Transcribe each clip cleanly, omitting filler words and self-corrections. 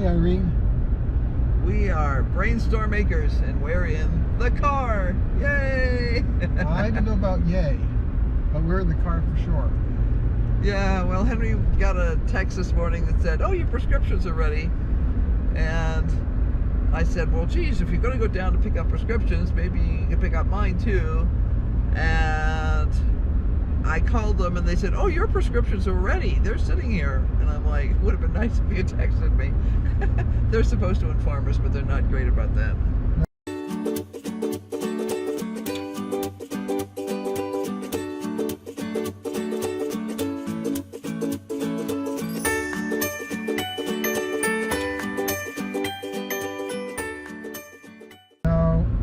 Hey Irene. We are BrainStormAcres and we're in the car. Yay! I don't know about yay, but we're in the car for sure. Yeah, well, Henry got a text this morning that said, "Oh, your prescriptions are ready." And I said, "Well, geez, if you're going to go down to pick up prescriptions, maybe you can pick up mine too." And I called them and they said, "Oh, your prescriptions are ready. They're sitting here." And I'm like, it would have been nice if you had texted me. They're supposed to inform us, but they're not great about that.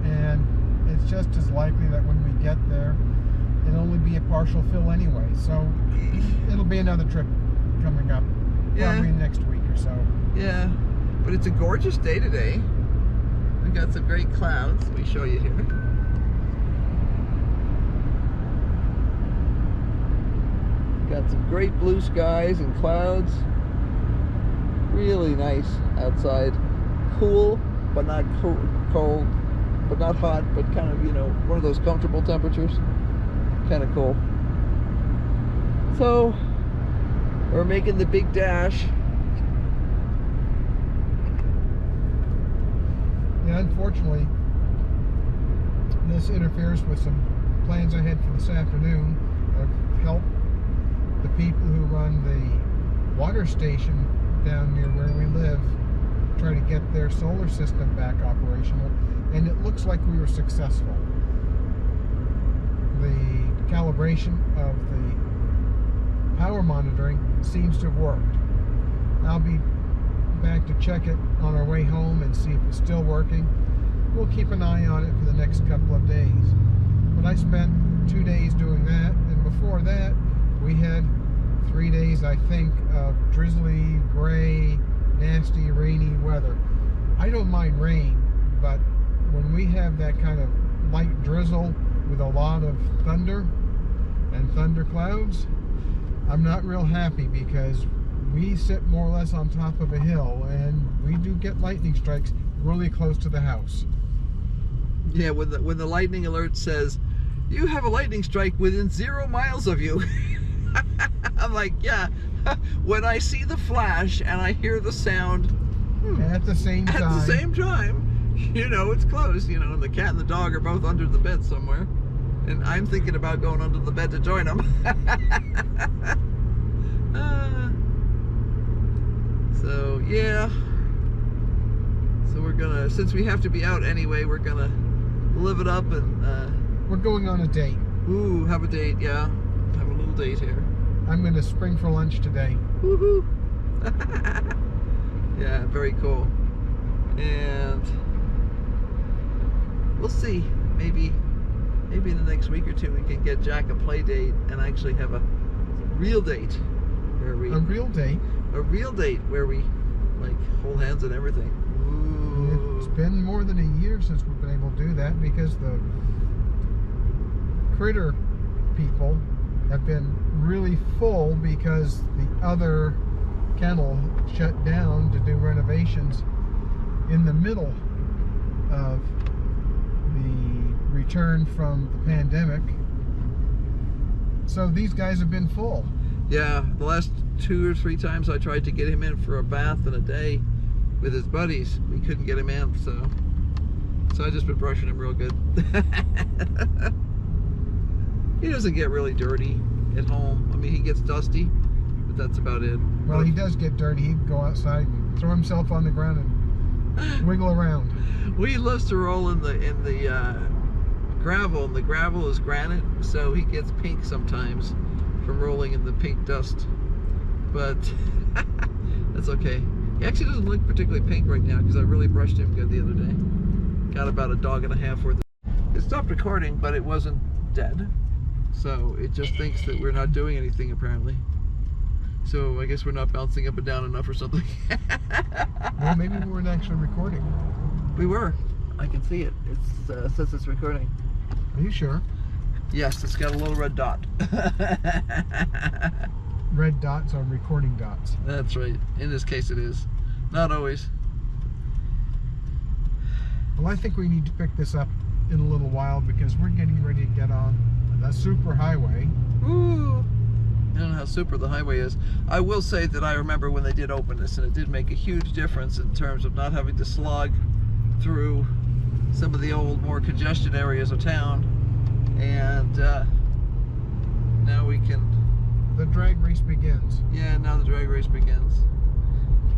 And it's just as likely that when we get there, it'll only be a partial fill anyway. So it'll be another trip coming up, probably next week or so. Yeah, but it's a gorgeous day today. We've got some great clouds. Let me show you here. Got some great blue skies and clouds. Really nice outside. Cool, but not cold, but not hot, but kind of, you know, one of those comfortable temperatures. Kind of cool. So, we're making the big dash. Yeah, unfortunately, this interferes with some plans I had for this afternoon of help the people who run the water station down near where we live try to get their solar system back operational, and it looks like we were successful. The calibration of the power monitoring seems to have worked. I'll be back to check it on our way home and see if it's still working. We'll keep an eye on it for the next couple of days. But I spent 2 days doing that, and before that we had 3 days, I think, of drizzly, gray, nasty, rainy weather. I don't mind rain, but when we have that kind of light drizzle with a lot of thunder and thunder clouds, I'm not real happy, because we sit more or less on top of a hill and we do get lightning strikes really close to the house. Yeah, when the lightning alert says, "You have a lightning strike within 0 miles of you." I'm like, yeah, when I see the flash and I hear the sound at the same time, you know it's close, you know, and the cat and the dog are both under the bed somewhere. And I'm thinking about going under the bed to join them. So, yeah. So we're gonna, since we have to be out anyway, we're gonna live it up and... we're going on a date. Ooh, have a date, yeah. Have a little date here. I'm gonna spring for lunch today. Woohoo! Yeah, very cool. And we'll see. Maybe in the next week or two we can get Jack a play date and actually have a real date where we... A real date? A real date where we, like, hold hands and everything. Ooh. It's been more than a year since we've been able to do that, because the critter people have been really full because the other kennel shut down to do renovations in the middle of the return from the pandemic. So these guys have been full. Yeah, the last 2 or 3 times I tried to get him in for a bath in a day with his buddies, we couldn't get him in, so I just been brushing him real good. He doesn't get really dirty at home. I mean, he gets dusty, but that's about it. Well, he does get dirty. He'd go outside and throw himself on the ground and wiggle around. Well, he loves to roll in the gravel, and the gravel is granite, so he gets pink sometimes from rolling in the pink dust. But that's okay. He actually doesn't look particularly pink right now because I really brushed him good the other day. Got about 1.5 dogs worth. It stopped recording, but it wasn't dead. So it just thinks that we're not doing anything apparently. So I guess we're not bouncing up and down enough or something. Well, maybe we weren't actually recording. We were. I can see it. It says it's recording. Are you sure? Yes, it's got a little red dot. Red dots are recording dots. That's right. In this case it is. Not always. Well, I think we need to pick this up in a little while because we're getting ready to get on the super highway. Ooh. I don't know how super the highway is. I will say that I remember when they did open this, and it did make a huge difference in terms of not having to slog through some of the old, more congested areas of town. And now we can... The drag race begins. Yeah, now the drag race begins.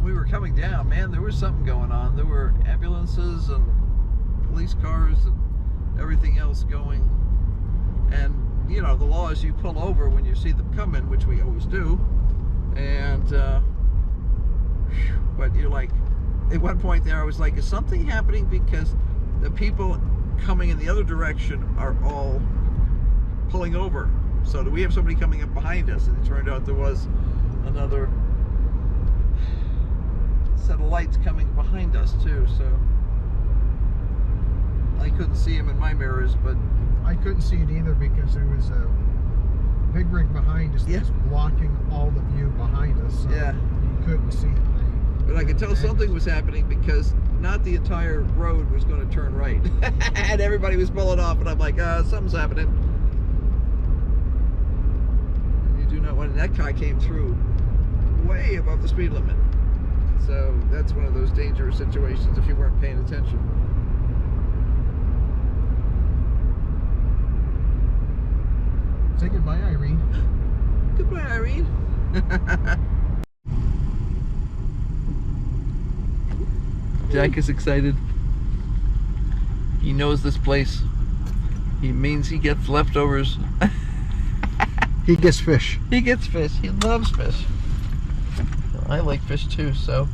We were coming down, man, there was something going on. There were ambulances and police cars and everything else going. And you know, the law is you pull over when you see them coming, which we always do. And but you're like, at one point there I was like, is something happening? Because the people coming in the other direction are all pulling over. So do we have somebody coming up behind us? And it turned out there was another set of lights coming behind us too. So I couldn't see him in my mirrors, but I couldn't see it either because there was a big rig behind us that was blocking all the view behind us. So yeah, you couldn't see the... But I could tell something was happening because not the entire road was going to turn right. And everybody was pulling off, and I'm like, something's happening. And you do not want... That car came through way above the speed limit. So that's one of those dangerous situations if you weren't paying attention. Say goodbye, Irene. Goodbye, Irene. Jack is excited. He knows this place. He means he gets leftovers. He gets fish. He gets fish. He loves fish. I like fish too, so.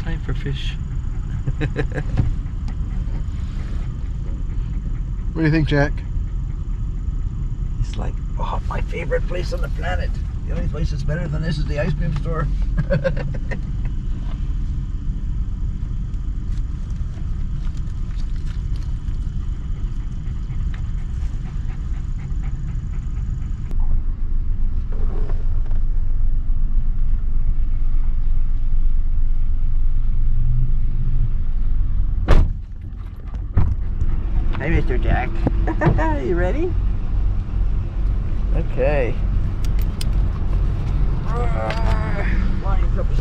Time for fish. What do you think, Jack? He's like, oh, my favorite place on the planet. The only place that's better than this is the ice cream store. Hi, Mr. Jack. You ready? Okay. Flying purpose.